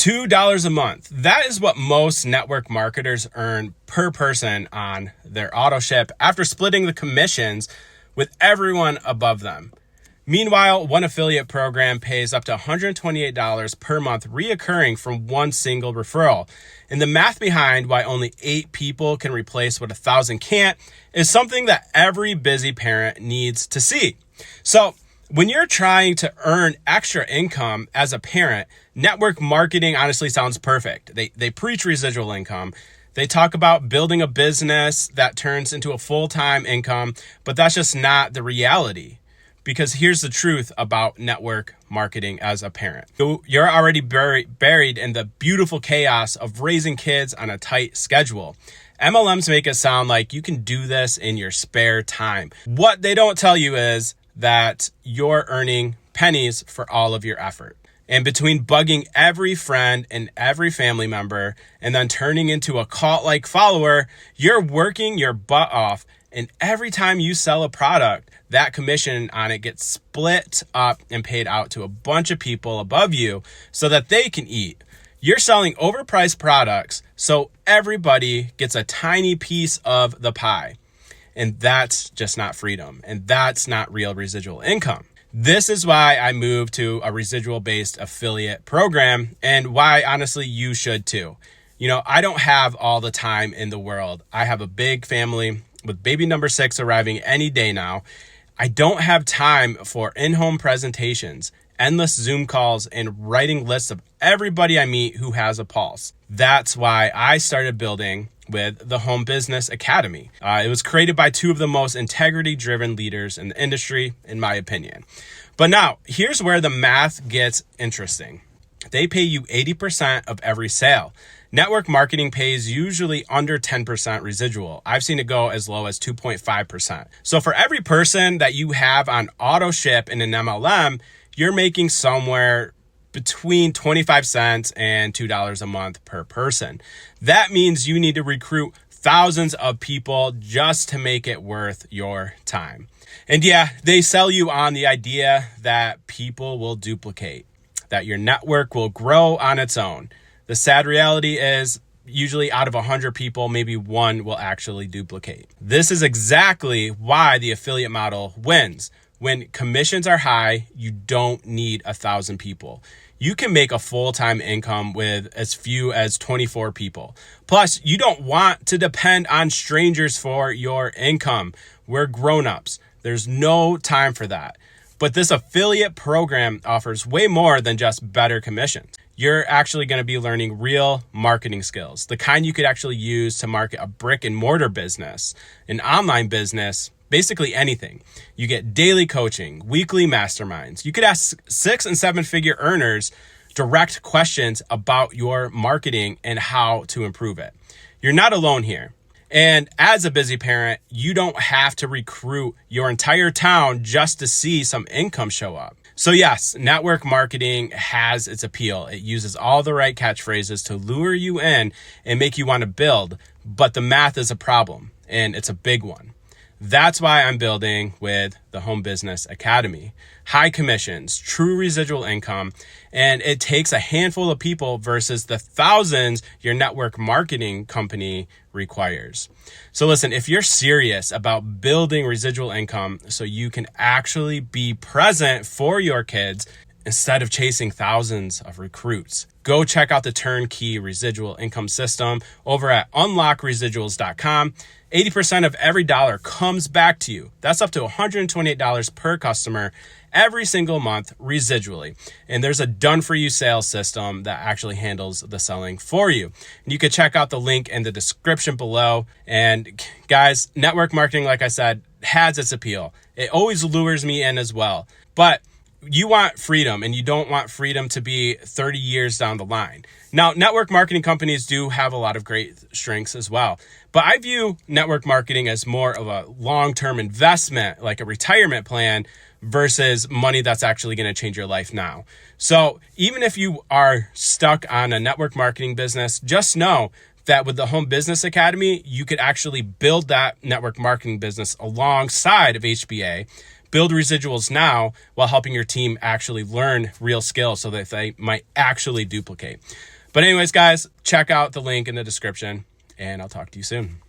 $2 a month. That is what most network marketers earn per person on their auto ship after splitting the commissions with everyone above them. Meanwhile, one affiliate program pays up to $128 per month reoccurring from one single referral. And the math behind why only 8 people can replace what 1,000 can't is something that every busy parent needs to see. So when you're trying to earn extra income as a parent, network marketing honestly sounds perfect. They preach residual income. They talk about building a business that turns into a full-time income, but that's just not the reality. Because here's the truth about network marketing as a parent. You're already buried in the beautiful chaos of raising kids on a tight schedule. MLMs make it sound like you can do this in your spare time. What they don't tell you is that you're earning pennies for all of your effort. And between bugging every friend and every family member and then turning into a cult-like follower, you're working your butt off. And every time you sell a product, that commission on it gets split up and paid out to a bunch of people above you so that they can eat. You're selling overpriced products, so everybody gets a tiny piece of the pie. And that's just not freedom. And that's not real residual income. This is why I moved to a residual-based affiliate program and why, honestly, you should too. You know, I don't have all the time in the world. I have a big family with baby number 6 arriving any day now. I don't have time for in-home presentations, endless Zoom calls, and writing lists of everybody I meet who has a pulse. That's why I started building with the Home Business Academy. It was created by 2 of the most integrity-driven leaders in the industry, in my opinion. But now, here's where the math gets interesting. They pay you 80% of every sale. Network marketing pays usually under 10% residual. I've seen it go as low as 2.5%. So for every person that you have on auto ship in an MLM, you're making somewhere between 25 cents and $2 a month per person. That means you need to recruit thousands of people just to make it worth your time. And yeah, they sell you on the idea that people will duplicate, that your network will grow on its own. The sad reality is usually out of 100 people, maybe 1 will actually duplicate. This is exactly why the affiliate model wins. When commissions are high, you don't need 1,000 people. You can make a full-time income with as few as 24 people. Plus, you don't want to depend on strangers for your income. We're grown-ups. There's no time for that. But this affiliate program offers way more than just better commissions. You're actually going to be learning real marketing skills, the kind you could actually use to market a brick and mortar business, an online business, basically anything. You get daily coaching, weekly masterminds. You could ask 6- and 7-figure earners direct questions about your marketing and how to improve it. You're not alone here. And as a busy parent, you don't have to recruit your entire town just to see some income show up. So yes, network marketing has its appeal. It uses all the right catchphrases to lure you in and make you want to build, but the math is a problem, and it's a big one. That's why I'm building with the Home Business Academy. High commissions, true residual income, and it takes a handful of people versus the thousands your network marketing company requires. So listen, if you're serious about building residual income so you can actually be present for your kids instead of chasing thousands of recruits, go check out the turnkey residual income system over at unlockresiduals.com. 80% of every dollar comes back to you. That's up to $128 per customer every single month residually. And there's a done-for-you sales system that actually handles the selling for you. And you can check out the link in the description below. And guys, network marketing, like I said, has its appeal. It always lures me in as well. But you want freedom, and you don't want freedom to be 30 years down the line. Now, network marketing companies do have a lot of great strengths as well, but I view network marketing as more of a long-term investment, like a retirement plan, versus money that's actually going to change your life now. So even if you are stuck on a network marketing business, just know that with the Home Business Academy, you could actually build that network marketing business alongside of HBA, Build residuals now while helping your team actually learn real skills so that they might actually duplicate. But anyways, guys, check out the link in the description, and I'll talk to you soon.